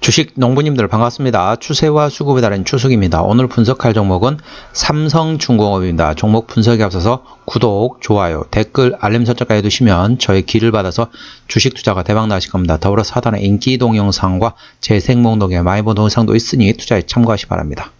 주식 농부님들 반갑습니다. 추세와 수급에 따른 추석입니다. 오늘 분석할 종목은 삼성중공업입니다. 종목 분석에 앞서서 구독, 좋아요, 댓글, 알림 설정까지 해두시면 저의 길을 받아서 주식 투자가 대박 나실 겁니다. 더불어서 하단에 인기 동영상과 재생 목록에 많이 본 동영상도 있으니 투자에 참고하시기 바랍니다.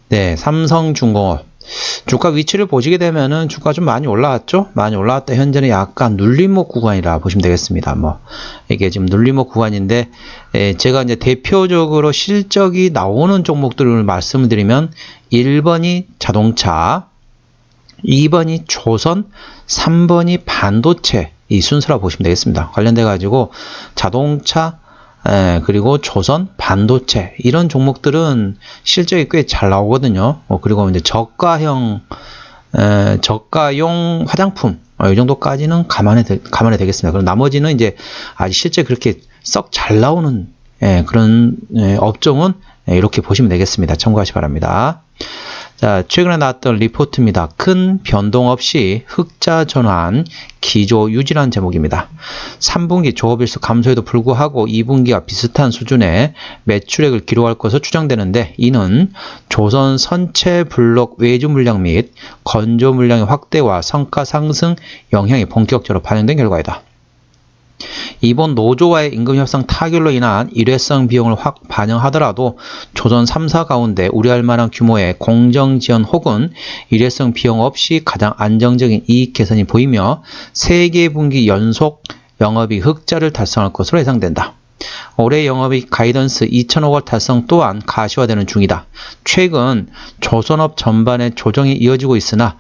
네, 삼성중공업. 주가 위치를 보시게 되면은 주가 좀 많이 올라왔죠? 많이 올라왔다. 현재는 약간 눌림목 구간이라 보시면 되겠습니다. 이게 지금 눌림목 구간인데, 제가 이제 대표적으로 실적이 나오는 종목들을 말씀을 드리면 1번이 자동차, 2번이 조선, 3번이 반도체, 이 순서라 보시면 되겠습니다. 관련돼 가지고 자동차, 그리고 조선, 반도체 이런 종목들은 실적이 꽤 잘 나오거든요. 그리고 이제 저가용 화장품 이 정도까지는 감안해 되겠습니다. 그럼 나머지는 이제 아직 실제 그렇게 썩 잘 나오는 그런 업종은 이렇게 보시면 되겠습니다. 참고하시기 바랍니다. 자, 최근에 나왔던 리포트입니다. 큰 변동 없이 흑자 전환 기조 유지라는 제목입니다. 3분기 조업일수 감소에도 불구하고 2분기와 비슷한 수준의 매출액을 기록할 것으로 추정되는데, 이는 조선 선체 블록 외주 물량 및 건조 물량의 확대와 성과 상승 영향이 본격적으로 반영된 결과이다. 이번 노조와의 임금 협상 타결로 인한 일회성 비용을 확 반영하더라도 조선 3사 가운데 우려할 만한 규모의 공정 지원 혹은 일회성 비용 없이 가장 안정적인 이익 개선이 보이며 세 분기 연속 영업이익 흑자를 달성할 것으로 예상된다. 올해 영업이익 가이던스 2,000억 원 달성 또한 가시화되는 중이다. 최근 조선업 전반의 조정이 이어지고 있으나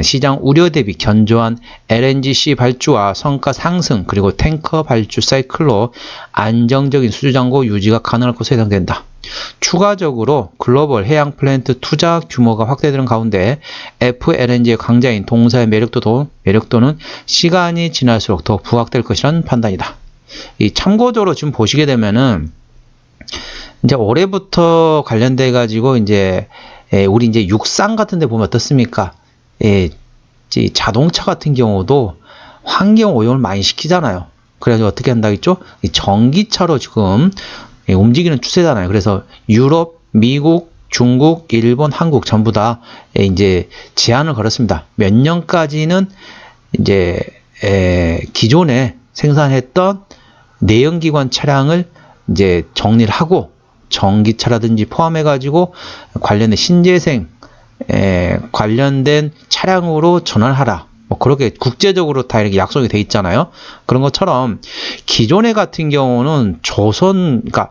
시장 우려 대비 견조한 LNGC 발주와 성과 상승 그리고 탱커 발주 사이클로 안정적인 수주 잔고 유지가 가능할 것으로 예상된다. 추가적으로 글로벌 해양 플랜트 투자 규모가 확대되는 가운데 FLNG의 강자인 동사의 매력도는 시간이 지날수록 더 부각될 것이라는 판단이다. 이 참고적으로 지금 보시게 되면은 이제 올해부터 관련돼 가지고 이제 우리 이제 육상 같은 데 보면 어떻습니까? 자동차 같은 경우도 환경 오염을 많이 시키잖아요. 그래서 어떻게 한다겠죠? 전기차로 지금 움직이는 추세잖아요. 그래서 유럽, 미국, 중국, 일본, 한국 전부 다 이제 제한을 걸었습니다. 몇 년까지는 이제 기존에 생산했던 내연기관 차량을 이제 정리를 하고 전기차라든지 포함해가지고 관련된 신재생 관련된 차량으로 전환하라. 그렇게 국제적으로 다 이렇게 약속이 돼 있잖아요. 그런 것처럼 기존에 같은 경우는 그러니까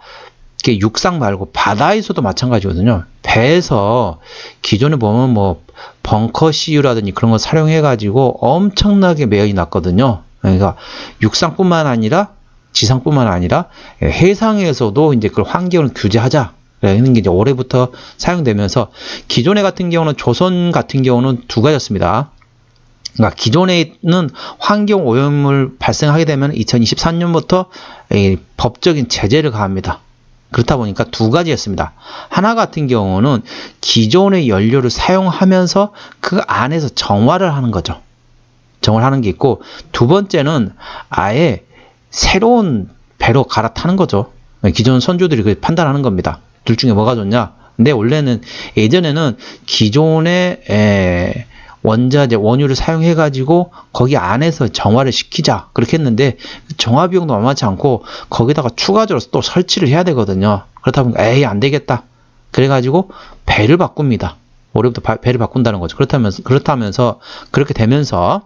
육상 말고 바다에서도 마찬가지거든요. 배에서 기존에 보면 벙커 CU라든지 그런 거 사용해가지고 엄청나게 매연이 났거든요. 그러니까 육상뿐만 아니라 지상뿐만 아니라 해상에서도 이제 그 환경을 규제하자. 라는 게 이제 올해부터 사용되면서 기존에 같은 경우는 조선 같은 경우는 두 가지였습니다. 그러니까 기존에는 환경 오염을 발생하게 되면 2023년부터 법적인 제재를 가합니다. 그렇다 보니까 두 가지였습니다. 하나 같은 경우는 기존의 연료를 사용하면서 그 안에서 정화를 하는 거죠. 정화를 하는 게 있고, 두 번째는 아예 새로운 배로 갈아타는 거죠. 기존 선주들이 그 판단하는 겁니다. 둘 중에 뭐가 좋냐? 근데 예전에는 기존의 원자재, 원유를 사용해가지고 거기 안에서 정화를 시키자. 그렇게 했는데 정화 비용도 만만치 않고 거기다가 추가적으로 또 설치를 해야 되거든요. 그렇다 보니까 안 되겠다. 그래가지고 배를 바꿉니다. 올해부터 배를 바꾼다는 거죠. 그렇다면서 그렇게 되면서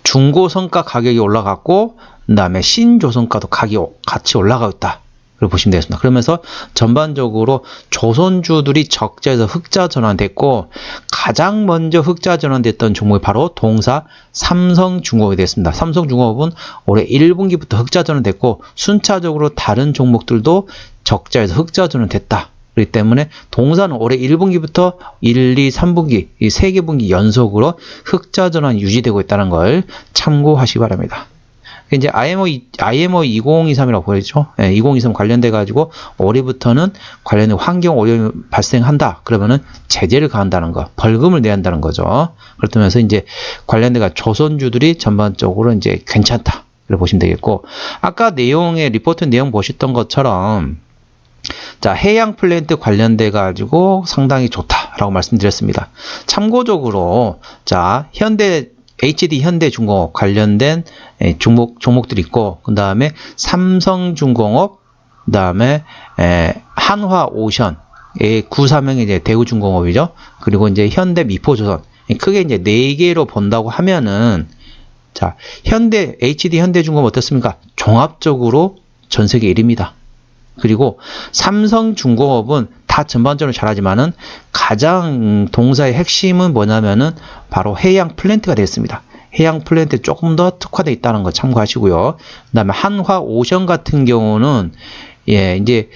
중고성가 가격이 올라갔고, 그 다음에 신조선가도 가격이 같이 올라가고 있다. 그렇게 보시면 되겠습니다. 그러면서 전반적으로 조선주들이 적자에서 흑자 전환됐고, 가장 먼저 흑자 전환됐던 종목이 바로 동사 삼성중공업이 됐습니다. 삼성중공업은 올해 1분기부터 흑자 전환됐고, 순차적으로 다른 종목들도 적자에서 흑자 전환됐다. 그렇기 때문에 동사는 올해 1분기부터 1, 2, 3분기 이 3개 분기 연속으로 흑자 전환이 유지되고 있다는 걸 참고하시기 바랍니다. 이제 IMO 2023이라고 보였죠. 2023 관련돼 가지고 올해부터는 관련된 환경 오염이 발생한다. 그러면은 제재를 가한다는 거, 벌금을 내야 한다는 거죠. 그렇다면서 이제 관련돼 가 조선주들이 전반적으로 이제 괜찮다. 그래 보시면 되겠고, 아까 내용의 리포트 내용 보셨던 것처럼 자, 해양 플랜트 관련돼 가지고 상당히 좋다라고 말씀드렸습니다. 참고적으로 자, HD 현대중공업 관련된 종목들이 있고, 그 다음에 삼성중공업, 그 다음에 한화오션, 구사명이 이제 대우중공업이죠. 그리고 이제 현대미포조선, 크게 이제 4개로 본다고 하면은, 자, HD 현대중공업 어떻습니까? 종합적으로 전 세계 1위입니다. 그리고 삼성중공업은 다 전반적으로 잘하지만은 가장 동사의 핵심은 뭐냐면은 바로 해양 플랜트가 되겠습니다. 해양 플랜트에 조금 더 특화되어 있다는 거 참고하시고요. 그 다음에 한화오션 같은 경우는 이제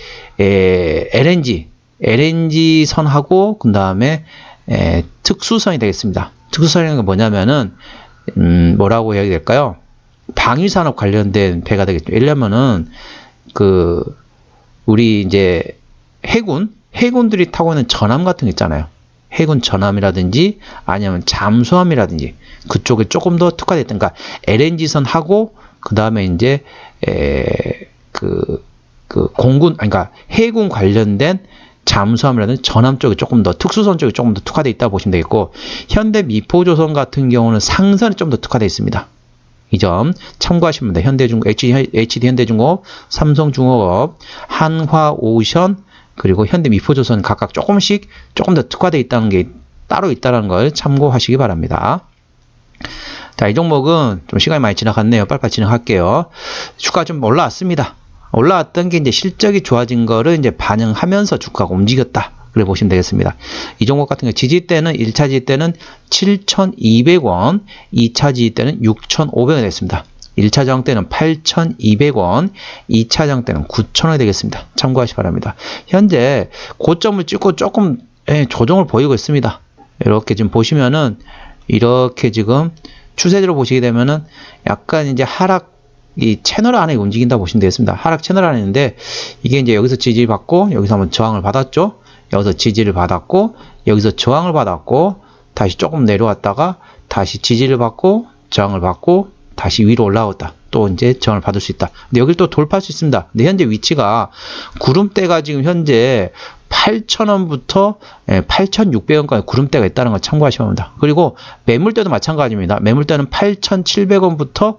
LNG 선하고 그 다음에 특수선이 되겠습니다. 특수선이 뭐냐면은 뭐라고 해야 될까요? 방위산업 관련된 배가 되겠죠. 왜냐면은 우리 이제 해군들이 타고 있는 전함 같은 거 있잖아요. 해군 전함이라든지 아니면 잠수함이라든지 그쪽에 조금 더 특화됐던, 그러니까 LNG선하고 그 다음에 이제 공군, 그러니까 해군 관련된 잠수함이라든지 전함 쪽에 조금 더, 특수선 쪽에 조금 더 특화되어 있다고 보시면 되겠고, 현대미포조선 같은 경우는 상선에 좀 더 특화되어 있습니다. 이 점 참고하시면 됩니다. HD 현대중공업, 삼성중공업, 한화오션, 그리고 현대미포조선 각각 조금 더 특화되어 있다는 게 따로 있다는 걸 참고하시기 바랍니다. 자, 이 종목은 좀 시간이 많이 지나갔네요. 빨리빨리 진행할게요. 주가가 좀 올라왔습니다. 올라왔던 게 이제 실적이 좋아진 거를 이제 반영하면서 주가가 움직였다. 그래 보시면 되겠습니다. 이 종목 같은 경우 지지 때는 1차 지지 때는 7,200원, 2차 지지 때는 6,500원이 됐습니다. 1차 저항 때는 8,200원, 2차 저항 때는 9,000원이 되겠습니다. 참고하시기 바랍니다. 현재 고점을 찍고 조금 조정을 보이고 있습니다. 이렇게 지금 보시면은 이렇게 지금 추세대로 보시게 되면은 약간 이제 이 채널 안에 움직인다 보시면 되겠습니다. 하락 채널 안에 있는데 이게 이제 여기서 지지를 받고 여기서 한번 저항을 받았죠. 여기서 지지를 받았고 여기서 저항을 받았고 다시 조금 내려왔다가 다시 지지를 받고 저항을 받고 다시 위로 올라왔다. 또 이제 저항을 받을 수 있다. 근데 여기를 또 돌파할 수 있습니다. 근데 현재 위치가 구름대가 지금 현재 8,000원부터 8,600원까지 구름대가 있다는 걸 참고하시면 합니다. 그리고 매물대도 마찬가지입니다. 매물대는 8,700원부터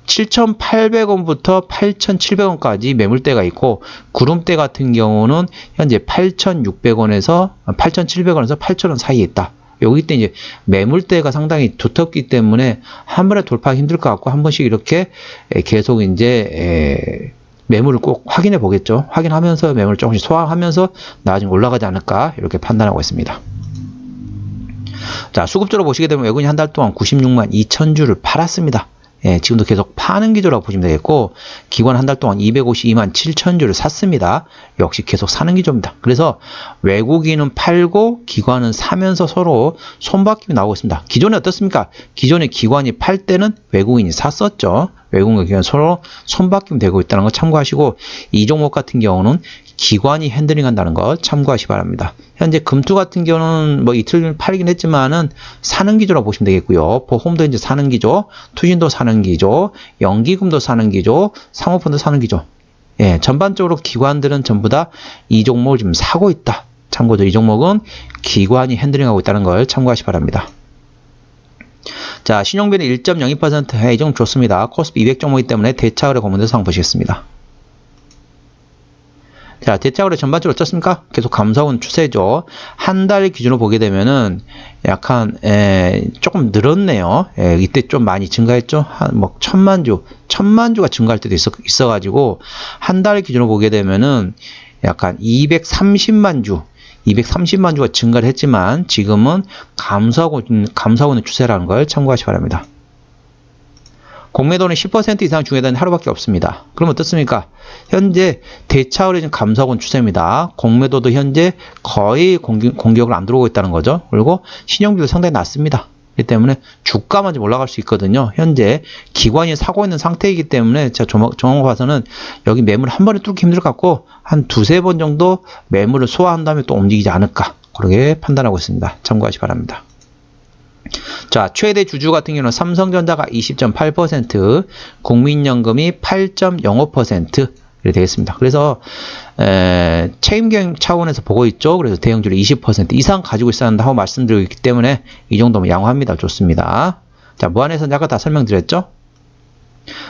7,800원부터 8,700원까지 매물대가 있고, 구름대 같은 경우는 현재 8,600원에서 8,700원에서 8,000원 사이에 있다. 여기 때 이제 매물대가 상당히 두텁기 때문에 한 번에 돌파하기 힘들 것 같고, 한 번씩 이렇게 계속 이제 매물을 꼭 확인해 보겠죠. 확인하면서 매물을 조금씩 소화하면서 나중에 올라가지 않을까 이렇게 판단하고 있습니다. 자, 수급주로 보시게 되면 외국인이 한 달 동안 96만 2천 주를 팔았습니다. 지금도 계속 파는 기조라고 보시면 되겠고, 기관 한 달 동안 252만 7천 주를 샀습니다. 역시 계속 사는 기조입니다. 그래서 외국인은 팔고 기관은 사면서 서로 손바뀜이 나오고 있습니다. 기존에 어떻습니까? 기존에 기관이 팔 때는 외국인이 샀었죠. 외국인과 기관 서로 손바뀜 되고 있다는 거 참고하시고, 이 종목 같은 경우는 기관이 핸들링 한다는 거 참고하시기 바랍니다. 현재 금투 같은 경우는 뭐 이틀 팔리긴 했지만은 사는 기조라고 보시면 되겠고요. 보험도 이제 사는 기조, 투신도 사는 기조, 연기금도 사는 기조, 사모펀드 사는 기조. 전반적으로 기관들은 전부 다 이 종목을 지금 사고 있다. 참고죠. 이 종목은 기관이 핸들링하고 있다는 걸 참고하시기 바랍니다. 자, 신용비는 1.02%. 이 종목 좋습니다. 코스피 200 종목이기 때문에 대차거래 관련된 상황 보시겠습니다. 자, 대차거래 전반적으로 어떻습니까? 계속 감소하는 추세죠. 한 달 기준으로 보게 되면은 약간 조금 늘었네요. 이때 좀 많이 증가했죠. 뭐 1,000만 주가 증가할 때도 있어가지고 한 달 기준으로 보게 되면은 약간 230만 주가 증가를 했지만 지금은 감소하고 있는 추세라는 걸 참고하시기 바랍니다. 공매도는 10% 이상 중요하다는 하루밖에 없습니다. 그럼 어떻습니까? 현재 대차거래 좀 감소하고 있는 추세입니다. 공매도도 현재 거의 공격을 안 들어오고 있다는 거죠. 그리고 신용비도 상당히 낮습니다. 그렇기 때문에 주가만 좀 올라갈 수 있거든요. 현재 기관이 사고 있는 상태이기 때문에 제가 조망 봐서는 여기 매물 한 번에 뚫기 힘들 것 같고 한 두세 번 정도 매물을 소화한 다음에 또 움직이지 않을까 그렇게 판단하고 있습니다. 참고하시기 바랍니다. 자, 최대 주주 같은 경우는 삼성전자가 20.8%, 국민연금이 8.05% 이렇게 되겠습니다. 그래서 책임경 차원에서 보고 있죠. 그래서 대형주를 20% 이상 가지고 있어야 한다고 말씀드리고 있기 때문에 이 정도면 양호합니다. 좋습니다. 자, 무한해선 아까 다 설명드렸죠.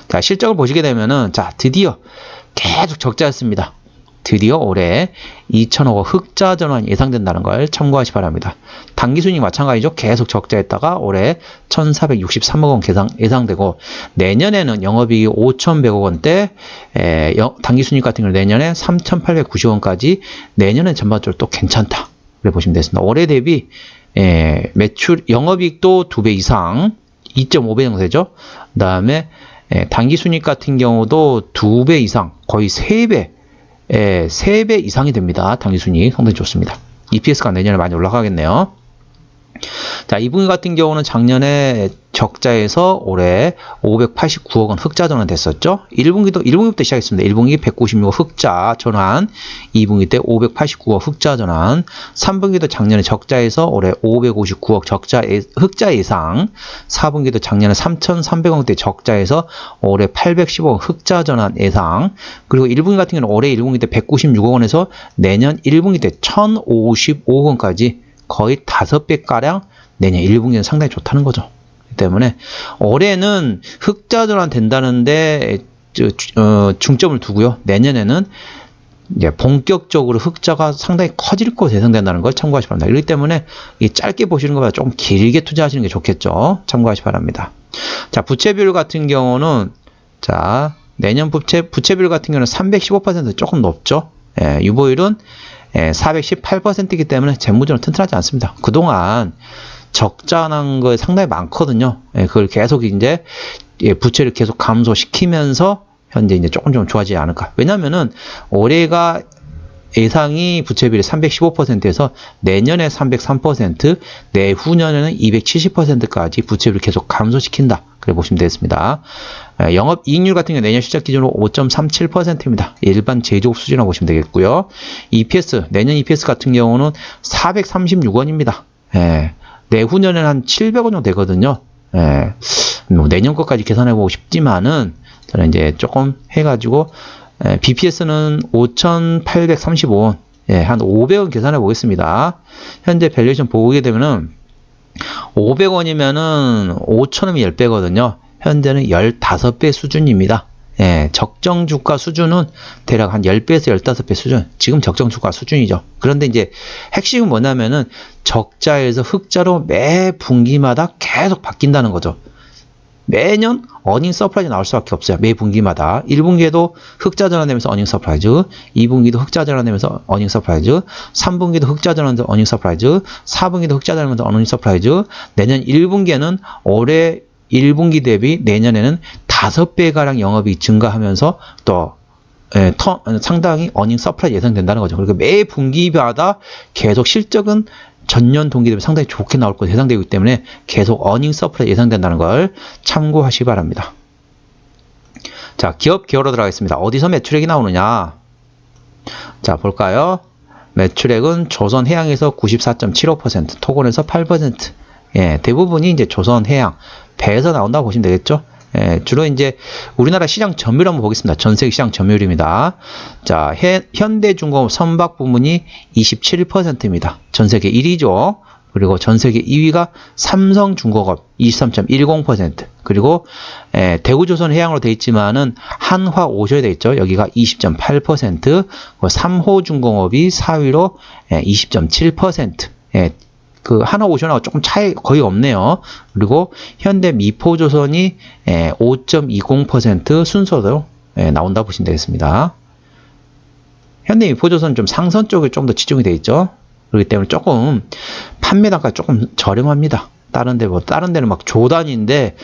자, 실적을 보시게 되면은 자, 드디어 계속 적자였습니다. 드디어 올해 2천억 원 흑자 전환 예상된다는 걸 참고하시 바랍니다. 당기순이익 마찬가지죠. 계속 적자했다가 올해 1,463억 원 예상되고 내년에는 영업이익이 5,100억 원대, 당기순이익 같은 경우는 내년에 3,890원까지 내년엔 전반적으로 또 괜찮다. 그래 보시면 되겠습니다. 올해 대비 매출 영업이익도 2배 이상 2.5배 정도 되죠. 그 다음에 당기순이익 같은 경우도 2배 이상 거의 3배 3배 이상이 됩니다. 당기순이익 상당히 좋습니다. EPS가 내년에 많이 올라가겠네요. 자, 2분기 같은 경우는 작년에 적자에서 올해 589억 원 흑자 전환 됐었죠. 1분기부터 시작했습니다. 1분기 196억 흑자 전환, 2분기 때 589억 흑자 전환, 3분기도 작년에 적자에서 올해 559억 흑자 예상, 4분기도 작년에 3,300억대 적자에서 올해 810억 흑자 전환 예상, 그리고 1분기 같은 경우는 올해 1분기 때 196억 원에서 내년 1분기 때 1,055억 원까지 거의 5배가량 내년 1분기는 상당히 좋다는 거죠. 때문에 올해는 흑자 전환 된다는데 중점을 두고요. 내년에는 이제 본격적으로 흑자가 상당히 커질 것으로 예상된다는 걸 참고하시 바랍니다. 그렇기 때문에 이 짧게 보시는 것보다 좀 길게 투자하시는 게 좋겠죠. 참고하시 바랍니다. 자, 부채 비율 같은 경우는 자, 내년 부채 비율 같은 경우는 315% 조금 높죠. 유보율은 418%이기 때문에 재무적으로 튼튼하지 않습니다. 그동안 적자 난 거 상당히 많거든요. 그걸 계속 이제 부채를 계속 감소시키면서 현재 이제 조금 좀 좋아지지 않을까. 왜냐면은 올해가 예상이 부채비율이 315%에서 내년에 303%, 내후년에는 270%까지 부채비율을 계속 감소시킨다. 그래 보시면 되겠습니다. 영업이익률 같은 경우 내년 실적 기준으로 5.37%입니다. 일반 제조업 수준이라고 보시면 되겠고요. EPS, 내년 EPS 같은 경우는 436원입니다. 내후년에는 한 700원 정도 되거든요. 뭐 내년 것까지 계산해보고 싶지만은 저는 이제 조금 해가지고 BPS는 5,835원, 한 500원 계산해 보겠습니다. 현재 밸류에이션 보게 되면은 500원이면은 5,000원이 10배거든요. 현재는 15배 수준입니다. 적정 주가 수준은 대략 한 10배에서 15배 수준. 지금 적정 주가 수준이죠. 그런데 이제 핵심은 뭐냐면은 적자에서 흑자로 매 분기마다 계속 바뀐다는 거죠. 매년 어닝 서프라이즈 나올 수밖에 없어요. 매 분기마다. 1분기에도 흑자 전환되면서 어닝 서프라이즈, 2분기도 흑자 전환되면서 어닝 서프라이즈, 3분기도 흑자 전환되면서 어닝 서프라이즈, 4분기도 흑자 전환되면서 어닝 서프라이즈, 내년 1분기에는 올해 1분기 대비 내년에는 5배가량 영업이 증가하면서 또 상당히 어닝 서프라이즈 예상된다는 거죠. 그러니까 매 분기마다 계속 실적은 전년 동기 대비 상당히 좋게 나올 것으로 예상되기 때문에 계속 어닝 서프라이즈 예상된다는 걸 참고하시기 바랍니다. 자, 기업 기어로 들어가겠습니다. 어디서 매출액이 나오느냐? 자, 볼까요? 매출액은 조선해양에서 94.75%, 토건에서 8%. 대부분이 이제 조선해양, 배에서 나온다고 보시면 되겠죠? 주로 이제 우리나라 시장 점유율 한번 보겠습니다. 전세계 시장 점유율입니다. 자, 현대중공업 선박 부문이 27%입니다. 전세계 1위죠. 그리고 전세계 2위가 삼성중공업 23.10%. 그리고 대구조선해양으로 되어 있지만은 한화오션에 되어 있죠. 여기가 20.8%. 삼호중공업이 4위로 20.7%. 그 하나오션하고 조금 차이 거의 없네요. 그리고 현대 미포조선이 5.20% 순서로 나온다 보시면 되겠습니다. 현대 미포조선 좀 상선 쪽에 좀 더 치중이 되어 있죠. 그렇기 때문에 조금 판매단가 조금 저렴합니다. 다른 데는 막 조단인데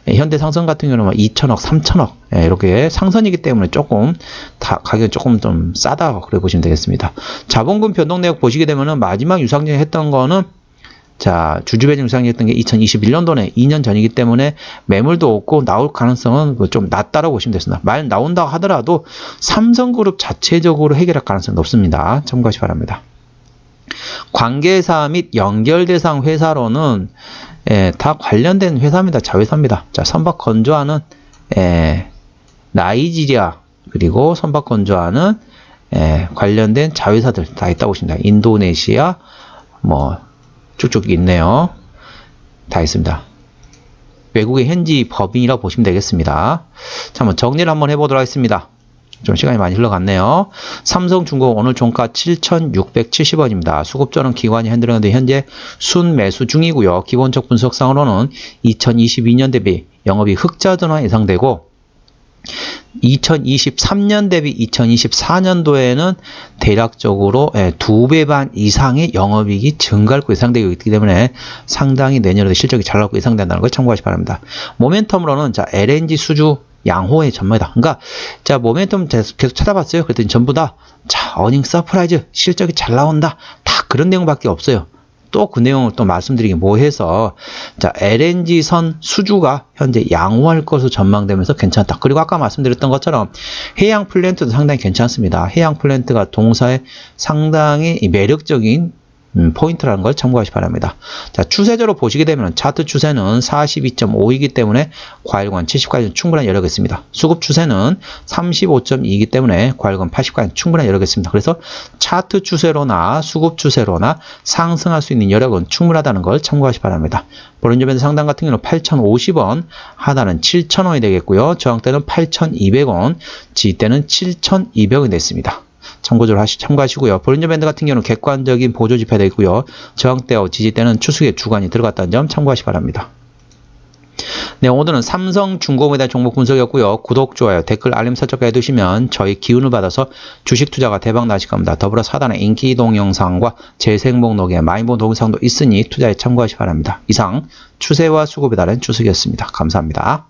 현대 상선 같은 경우는 막 2천억, 3천억 이렇게 상선이기 때문에 조금 가격이 조금 좀 싸다 그래 보시면 되겠습니다. 자본금 변동 내역 보시게 되면은 마지막 유상증 했던 거는 자, 주주배정 유상증 했던 게 2021년도네 2년 전이기 때문에 매물도 없고 나올 가능성은 좀 낮다라고 보시면 되겠습니다. 말 나온다고 하더라도 삼성그룹 자체적으로 해결할 가능성은 높습니다. 참고하시기 바랍니다. 관계사 및 연결대상 회사로는 다 관련된 회사입니다. 자회사입니다. 자, 선박 건조하는 나이지리아 그리고 선박 건조하는 관련된 자회사들 다 있다고 보시면 됩니다. 인도네시아 뭐 쭉쭉 있네요. 다 있습니다. 외국의 현지 법인이라고 보시면 되겠습니다. 자, 한번 정리를 한번 해보도록 하겠습니다. 좀 시간이 많이 흘러갔네요. 삼성중공 오늘 종가 7,670원입니다. 수급전은 기관이 흔들었는데 현재 순매수 중이고요. 기본적 분석상으로는 2022년 대비 영업이 흑자 전환 예상되고 2023년 대비 2024년도에는 대략적으로 2배 반 이상의 영업이익이 증가할 거 예상되고 있기 때문에 상당히 내년에도 실적이 잘 나올 거 예상된다는 걸 참고하시기 바랍니다. 모멘텀으로는 자, LNG 수주 양호의 전망이다. 그러니까 자, 모멘텀 계속 찾아봤어요. 그랬더니 전부 다 자, 어닝 서프라이즈 실적이 잘 나온다. 다 그런 내용밖에 없어요. 또 그 내용을 또 말씀드리기 뭐해서 자, LNG 선 수주가 현재 양호할 것으로 전망되면서 괜찮다. 그리고 아까 말씀드렸던 것처럼 해양 플랜트도 상당히 괜찮습니다. 해양 플랜트가 동사에 상당히 매력적인 포인트라는 걸 참고하시기 바랍니다. 자, 추세적으로 보시게 되면 차트 추세는 42.5이기 때문에 과일관 70까지는 충분한 여력이 있습니다. 수급 추세는 35.2이기 때문에 과일관 80까지는 충분한 여력이 있습니다. 그래서 차트 추세로나 수급 추세로나 상승할 수 있는 여력은 충분하다는 걸 참고하시기 바랍니다. 보른점에서 상단 같은 경우는 8,050원, 하단은 7,000원이 되겠고요. 저항대는 8,200원, 지지대는 7,200원이 됐습니다. 참고적으로 참고하시고요. 볼린저 밴드 같은 경우는 객관적인 보조 지표가 되어 있고요. 저항대와 지지대는 추수의 주간이 들어갔다는 점 참고하시기 바랍니다. 네, 오늘은 삼성중공에 대한 종목 분석이었고요. 구독, 좋아요, 댓글, 알림 설정까지 해두시면 저희 기운을 받아서 주식 투자가 대박 나실 겁니다. 더불어 사단의 인기 동영상과 재생 목록에 마이보 동영상도 있으니 투자에 참고하시기 바랍니다. 이상 추세와 수급에 따른 주식이었습니다. 감사합니다.